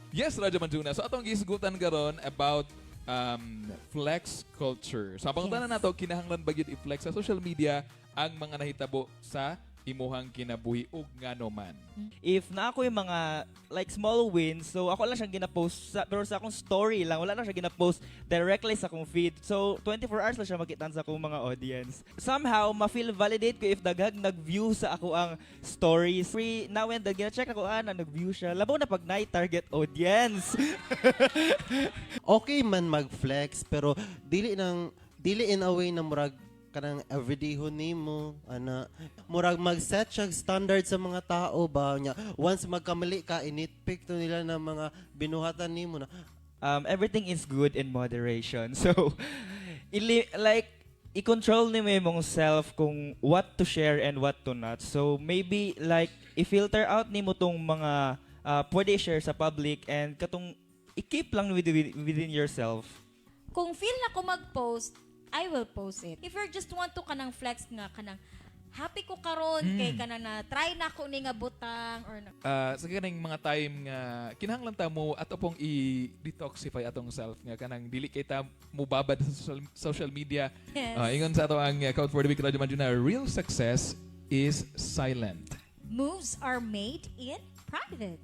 Yes, Radyo Manjuna. So atong gisgutan karon about flex culture. So abang tanan nato kinahanglan ba gyud i-flex sa social media ang mga nahitabo sa imuhang kinabuhi ug ngano man. If na ako yung mga like small wins, so ako lang siyang gina-post pero sa akong story lang, wala lang siya gina-post directly sa akong feed. So 24 hours lang siya makitaan sa akong mga audience. Somehow ma-feel validate ko if daghag nag-view sa ako ang stories. Free now and then gina-check ako nag-view siya. Labaw na pag night target audience. Okay man mag-flex pero dili in a way na murag kanang everyday ho nimo ana murag mag-set siya standard sa mga tao ba nya once magkamali ka initpick to nila na mga binuhatan nimo na Everything is good in moderation. So i-control ni mo yung self kung what to share and what to not. So maybe like i-filter out nimo tong mga pwede share sa public and katong i-keep lang within yourself. Kung feel na ko mag-post, I will post it. If you just want to kanang flex nga kanang happy ko karon kay kanang na try na ko ni nga butang or Sa kaning mga time nga kinahanglan ta mo ato pong i-detoxify atong self nga kanang dili kay ta mubabad sa social media. Yes. Ingon sa ato ang quote for the week Radyo Manjuna, real success is silent. moves are made in private.